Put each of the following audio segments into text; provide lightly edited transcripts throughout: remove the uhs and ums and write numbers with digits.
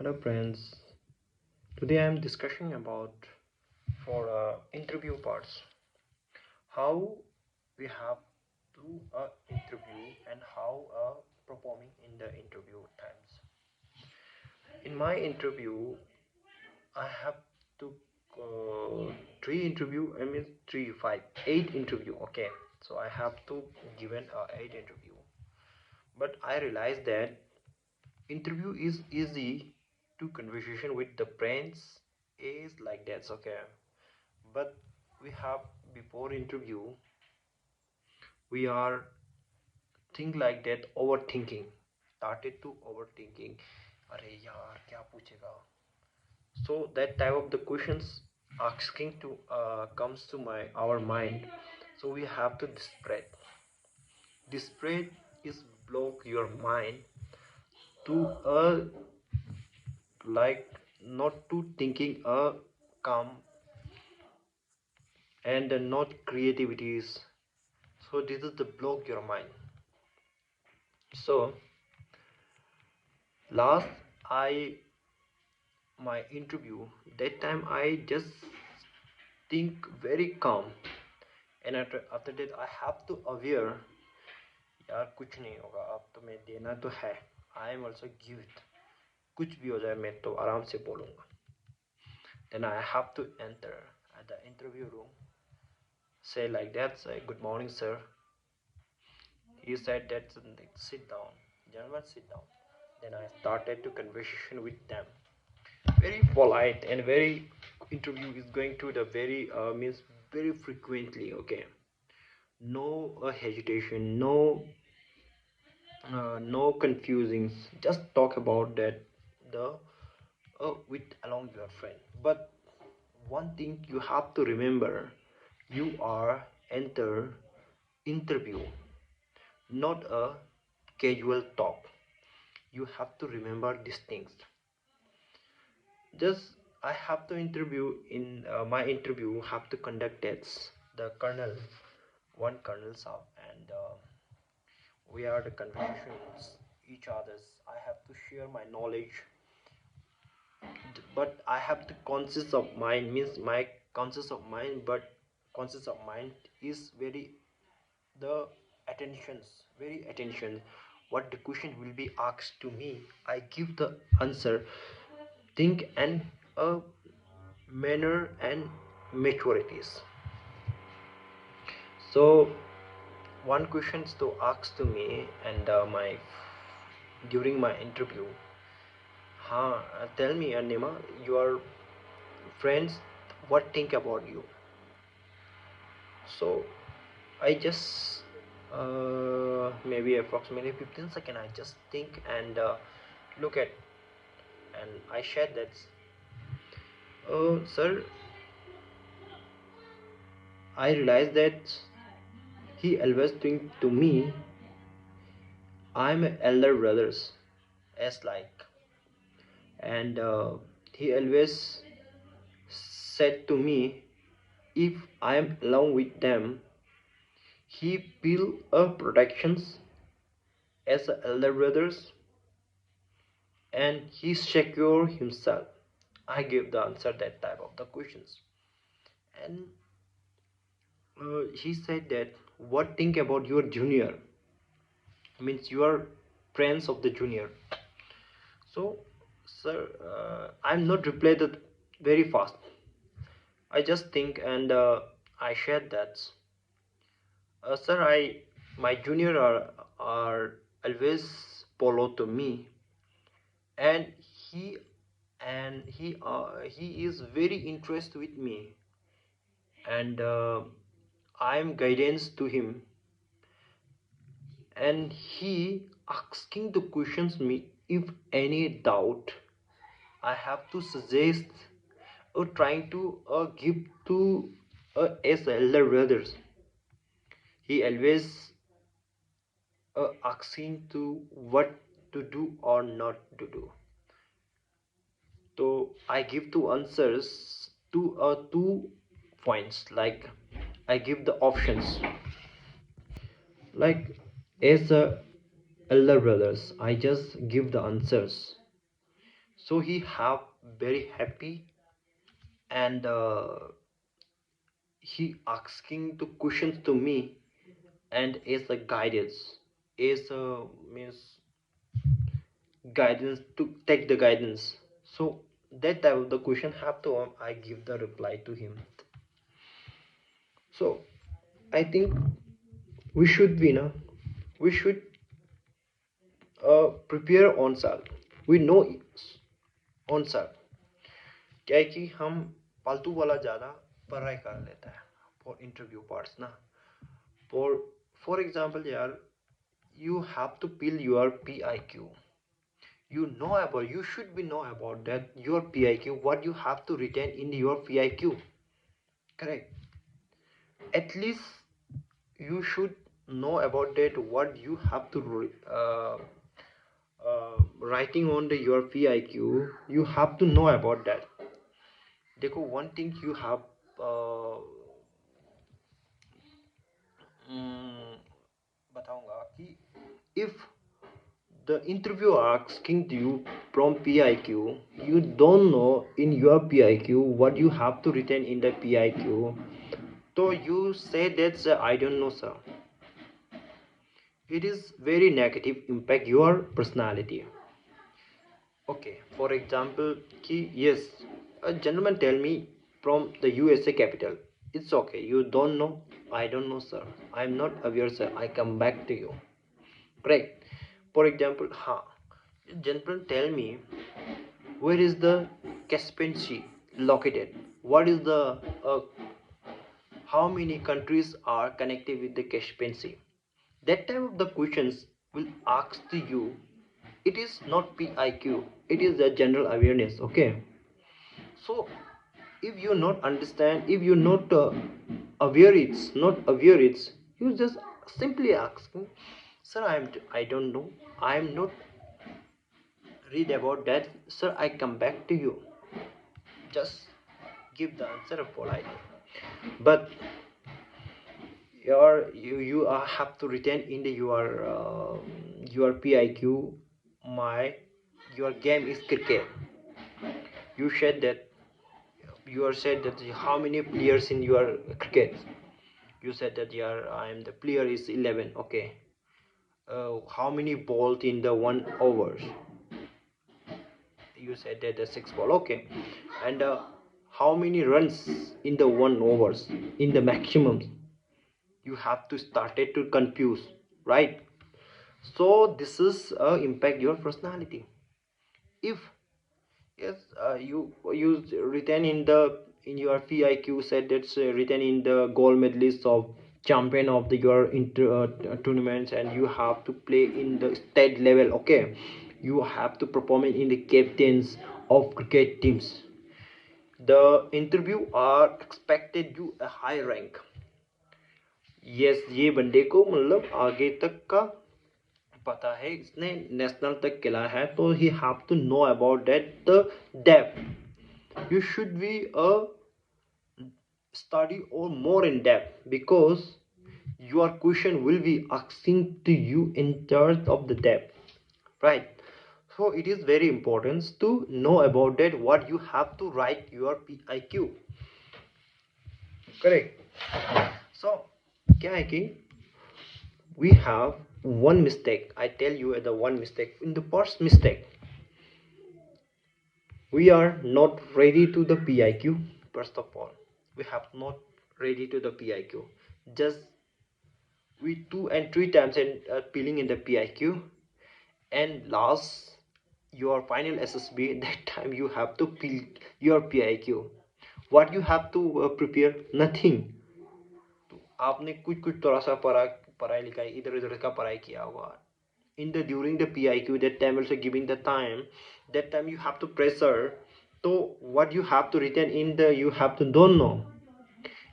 Hello friends. Today I am discussing about for interview parts how we have to interview and how performing in the interview times. In my interview, I have to three interview. I mean three, five, eight interview. Okay, so I have to given eight interview. But I realized that interview is easy to conversation with the friends is like that's okay, but we have before interview we are think like that overthinking started to overthinking अरे यार क्या पूछेगा. So that type of the questions asking to comes to my our mind. So we have to disparate is block your mind to like not to thinking a calm and not creativities. So this is the block your mind. So last I my interview that time I just think very calm, and after that I have to aware यार कुछ नहीं होगा अब तो मैं देना तो है. I am also give it. कुछ भी हो जाए मैं तो आराम से बोलूँगा. Then I have to enter at the interview room, say like that, say good morning sir. He said that sit down, gentlemen, sit down. Then I started to conversation with them. Very polite and very interview is going to the very means very frequently. Okay, no hesitation, no confusing. Just talk about that the with along your friend. But one thing you have to remember, you are enter interview, not a casual talk. You have to remember these things. Just I have to interview in my interview have to conduct it the colonel, one colonel's up, and we are the conversations each others. I have to share my knowledge, but I have to conscious of mind means my conscious of mind, but conscious of mind is very the attentions very attention. What the question will be asked to me, I give the answer, think and a manner and maturities. So one questions to ask to me and my during my interview. Tell me Anima, your friends what think about you. So I just maybe approximately 15 seconds I just think and look at, and I shared that. Oh sir, I realized that he always think to me I'm elder brothers as like, and he always said to me if I am along with them, he feel a protections as a elder brothers and he secure himself. I gave the answer that type of the questions, and he said that what think about your junior, means you are friends of the junior. So sir, I'm not replied that very fast. I just think and I shared that sir, I my junior are always follow to me, and he he is very interested with me, and I am guidance to him, and he asking the questions me if any doubt I have to suggest or trying to give to as elder brothers. He always asking to what to do or not to do. So I give two answers to two points, like I give the options, like as elder brothers I just give the answers. So he have very happy, and he asking the questions to me, and as a guidance, as a means guidance to take the guidance. So that type of the question have to I give the reply to him. So I think we should be na we should prepare on self. We know on self क्या है कि हम फालतू वाला ज़्यादा पढ़ाई कर लेता है फॉर इंटरव्यू पार्ट्स ना फॉर एग्जांपल यार you have to build your PIQ. You know about, you should be know about that your PIQ, what you have to retain in your PIQ. Correct. At least you should know about that what you have to writing on the your PIQ. You have to know about that. देखो one thing you have uh, बताऊंगा कि if the interviewer asking you from PIQ, you don't know in your PIQ what you have to retain in the PIQ, so you say that I don't know sir. It is very negative impact your personality. Okay, for example ki yes, a gentleman tell me from the USA capital, it's okay, you don't know, I don't know sir, I'm not aware sir, I come back to you. Correct. For example, gentleman tell me where is the Caspian Sea located, what is the uh, how many countries are connected with the Caspian Sea. That type of the questions will ask to you. It is not PIQ, it is the general awareness. Okay, so if you not understand, if you not aware, it's not aware, it's you just simply asking, sir, I don't know, I am not read about that, sir, I come back to you. Just give the answer politely. But you have to retain in the your PIQ. My your game is cricket. You said that you are said that how many players in your cricket. You said that I am the player is 11. Okay. How many balls in the 1 hours? You said that the 6 ball. Okay. And how many runs in the 1 hours in the maximum? You have to start it to confuse, right? So this is impact your personality. If yes, you written in the in your PIQ said that's written in the gold medalist of champion of the your tournaments, and you have to play in the state level. Okay, you have to perform in the captains of cricket teams. The interview are expected you a high rank. Yes ये बंदे को मतलब आगे तक का पता है, इसने नेशनल तक खेला है, तो he have to know about that the depth. You should be a study or more in depth, because your question will be asking to you in terms of the depth, right? So it is very important to know about that what you have to write your PIQ. Correct. So क्या है कि we have one mistake. I tell you the one mistake. In the first mistake, we are not ready to the PIQ. First of all, we have not ready to the PIQ. Just we 2 and 3 times and peeling in the PIQ, and last your final SSB. That time you have to peel your PIQ. What you have to prepare? Nothing. आपने कुछ कुछ थोड़ा सा पढ़ाई लिखाई इधर उधर का पढ़ाई किया होगा. In the during the PIQ, that time also giving the time, that time you have to pressure. So what you have to retain in the you have to don't know.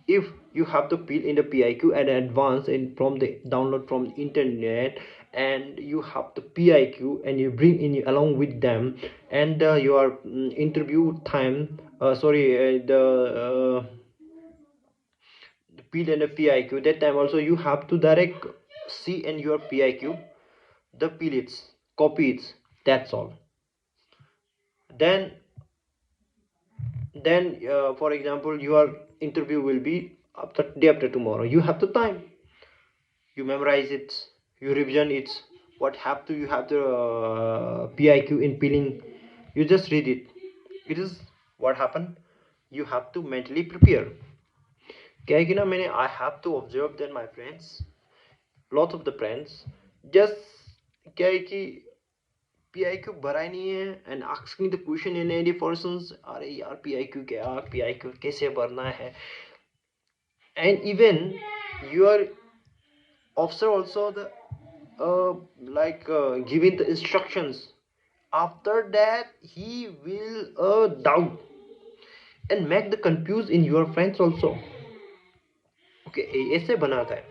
If you have to fill in the PIQ and advance in from the download from the internet, and you have the PIQ and you bring in along with them, and your interview time sorry the fill and the PIQ, that time also you have to direct see in your PIQ the pellets, copies, that's all. then for example your interview will be after day after tomorrow. You have the time, you memorize it, you revision it. What have to, you have the PIQ in peeling, you just read it. It is what happened, you have to mentally prepare. क्या है कि ना, मैंने I have to observe that my friends, lots of the friends just क्या है कि PIQ भरा ही नहीं है and asking the question in any persons, अरे यार PIQ क्या, PIQ कैसे भरना है, and even your officer also the giving the instructions. After that he will doubt and make the confuse in your friends also. Okay, ऐसे बनाता है.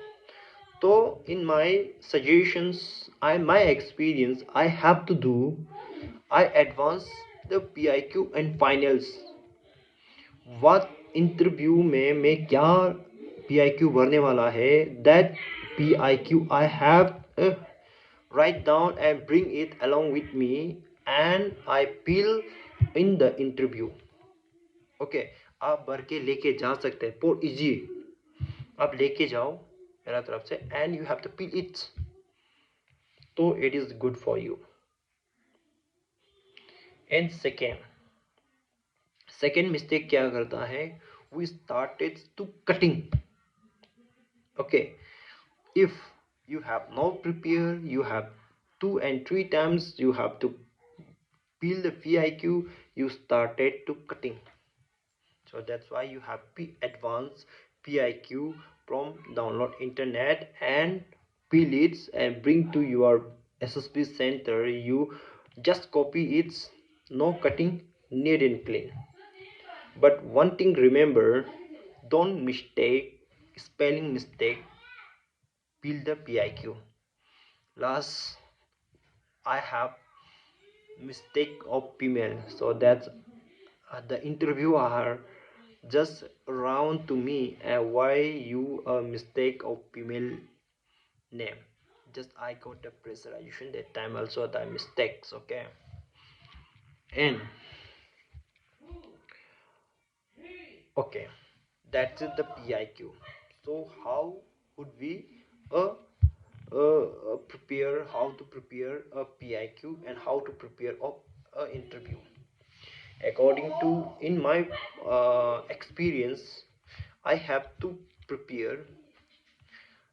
So in my suggestions, my experience, I have to do, I advance the PIQ and finals. what interview में मैं क्या PIQ भरने वाला है, that PIQ I have write down and bring it along with me and I fill in the interview. Okay, आप भर के लेके जा सकते हैं for easy, आप लेके जाओ मेरा तरफ से and you have to fill it, तो it is good for you. And second mistake क्या करता है, we started to cutting. Okay, if you have not prepared, you have 2 and 3 times you have to peel the PIQ, you started to cutting. So that's why you have advanced PIQ from download internet and peel it and bring to your SSP center. You just copy it, no cutting, neat and clean. But one thing remember, don't mistake spelling mistake, peel the PIQ. Last I have mistake of female, so that's the interviewer just round to me, why you a mistake of female name. Just I got the pressurization that time also the mistakes. Okay, and okay, that's it, the PIQ. So how would we prepare, how to prepare a PIQ and how to prepare a interview? According to in my experience, I have to prepare.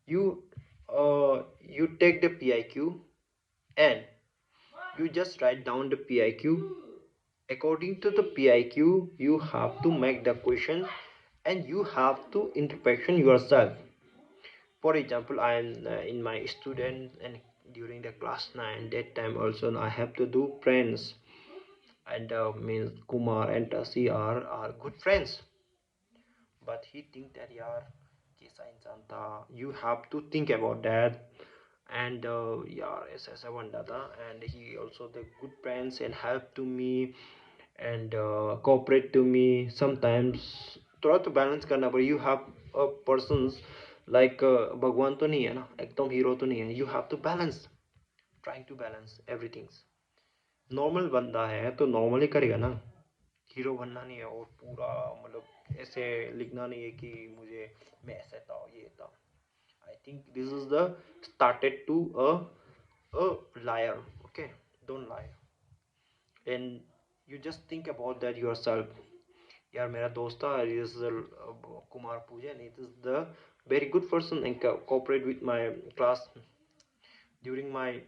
You take the PIQ and you just write down the PIQ. According to the PIQ, you have to make the question and you have to interpretation yourself. For example, I am in my student and during the class 9, that time also I have to do friends, and means Kumar and CR are good friends, but he think that yaar kaisa insaan tha, you have to think about that. And yaar ऐसा बंदा था, and he also the good friends and help to me and cooperate to me sometimes. थोड़ा तो balance करना पड़े. You have a persons like भगवान तो नहीं है ना, एकदम हीरो तो नहीं है. You have to balance, trying to balance everything. Normal बंदा है तो नॉर्मल ही करेगा ना, हीरो बनना नहीं है और पूरा मतलब ऐसे लिखना नहीं है कि मुझे मैं ऐसा था ये था. I think this is the started to a liar. Okay, don't lie and you just think about that yourself. यार मेरा दोस्त था, this is Kumar Pujan, it is the very good person and cooperate with my class during my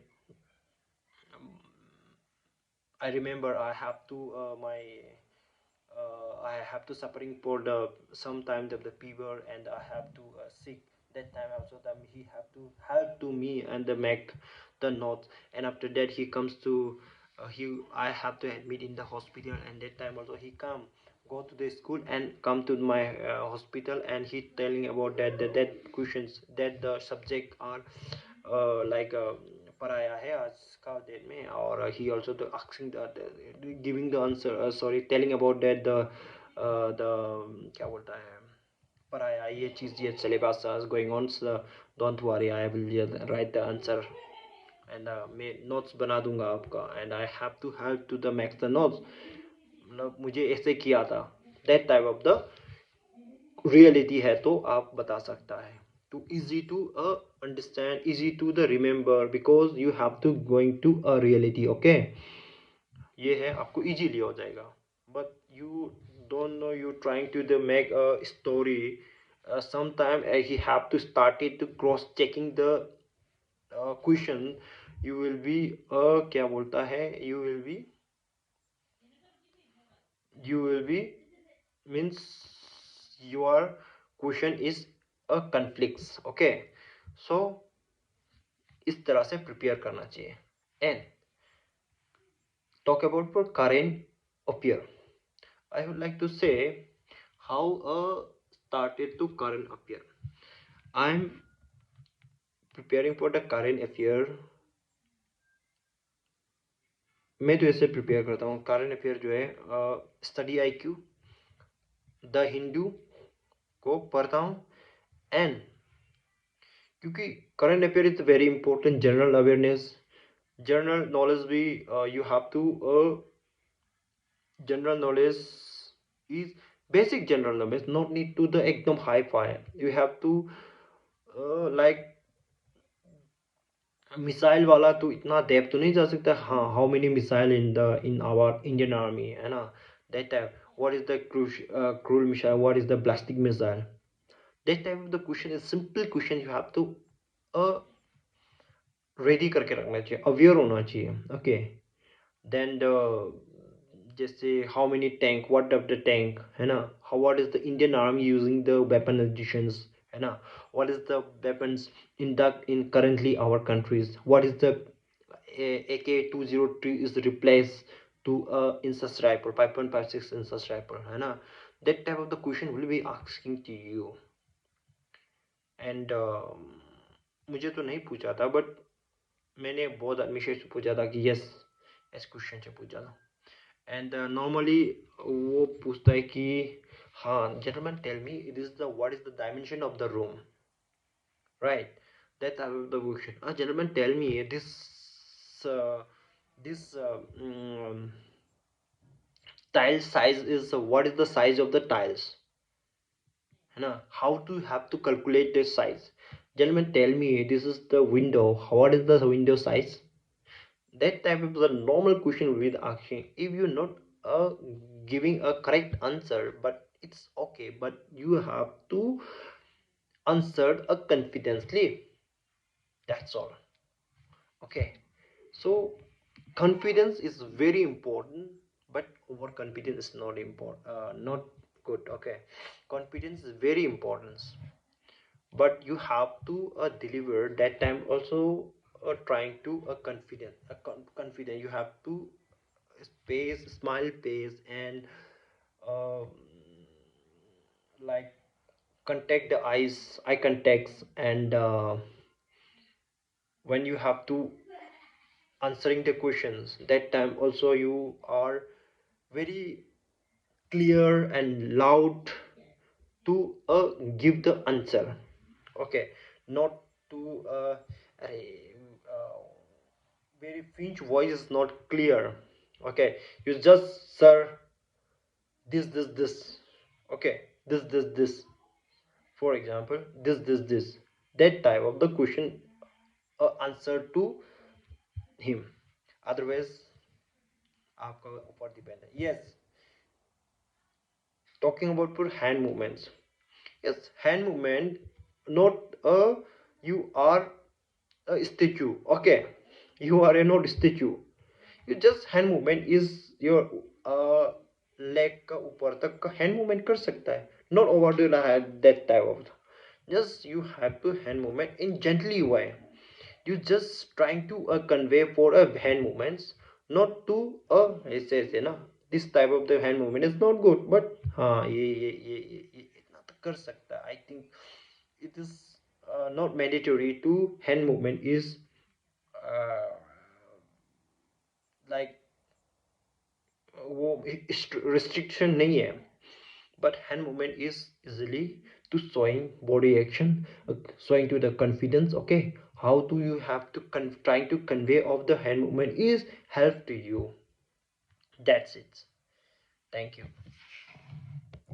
I remember I have to I have to suffering for the sometimes of the fever and I have to sick. That time also that he have to help to me and the make the notes. And after that he comes to he I have to admit in the hospital, and that time also he come go to the school and come to my hospital, and he telling about that questions that the subject are like पढ़ाया है आज का date में. और he also the asking giving the answer, sorry telling about that the क्या बोलता है पढ़ाया ये चीज़ ये syllabus is going on, so don't worry I will write the answer. And मैं नोट्स बना दूंगा आपका and I have to help to the make the notes, मतलब मुझे ऐसे किया था, that type of the reality है तो आप बता सकता है to easy to understand, easy to the remember, because you have to going to a reality. Okay, ये है आपको इजीली हो जाएगा। But you don't know, you trying to the make a story, sometime he have to start it to cross checking the question, you will be क्या बोलता है, you will be means your question is a conflicts। okay, so इस तरह से prepare करना चाहिए। And talk about for current affair, I would like to say how started to current affair। I'm preparing for the current affair। मैं तो ऐसे prepare करता हूँ करंट अफेयर जो है, स्टडी IQ, द हिंदू को पढ़ता हूँ। एंड क्योंकि current affair is very important, general awareness, general knowledge भी, you have to general knowledge is basic general knowledge, not need to the एकदम hifi, you have to like missile वाला तो इतना depth तो नहीं जा सकता। हाँ, how many missile in our Indian army, है ना, that type, what is the cruise missile, what is the ballistic missile, that type of the question is simple question, you have to ready करके रखना चाहिए, aware होना चाहिए। Okay, then जैसे how many tank, what of the tank, है ना, how what is the Indian army using the weapon additions, है ना, what is the weapons in currently our countries, what is the AK-203 is replaced to insus rifle 5.56 insus rifle, है ना, that type of the question will be asking to you। And मुझे तो नहीं पूछा था, but मैंने बहुत आदमी से पूछा था कि यस, ऐसे क्वेश्चन से पूछा था। एंड नॉर्मली वो पूछता है कि हाँ gentleman tell me it is the what is the dimension of the room, right, that type of the question, gentlemen tell me uh, this tile size is, what is the size of the tiles, है ना, how to have to calculate the size, gentlemen tell me this is the window, what is the window size, that type of the normal question with asking. If you're not giving a correct answer, but it's okay, but you have to answer confidently, that's all। okay, so confidence is very important, but overconfidence is not important, not good। okay, confidence is very important, but you have to deliver that time also, trying to confident, you have to space smile pace and uh, like contact the eyes, eye contacts, and when you have to answering the questions, that time also you are very clear and loud to give the answer। okay, not to very faint voice is not clear। okay, you just sir this, okay, this, for example, this, that type of the question answer to him, otherwise आपका ऊपर depend है। yes, talking about for hand movements, yes, hand movement, not you are a statue। okay, you are a not statue, you just hand movement is your leg का ऊपर तक का hand movement कर सकता है, not over the head, that type of, just you have to hand movement in gently way, you just trying to convey for a hand movements, not to ऐसे ऐसे ना, this type of the hand movement is not good, but हाँ ये इतना तो कर सकता है। I think it is not mandatory to hand movement is uh, like वो restriction नहीं है, but hand movement is easily to showing body action, showing to the confidence। okay, how do you have to trying to convey of the hand movement is help to you. That's it. Thank you.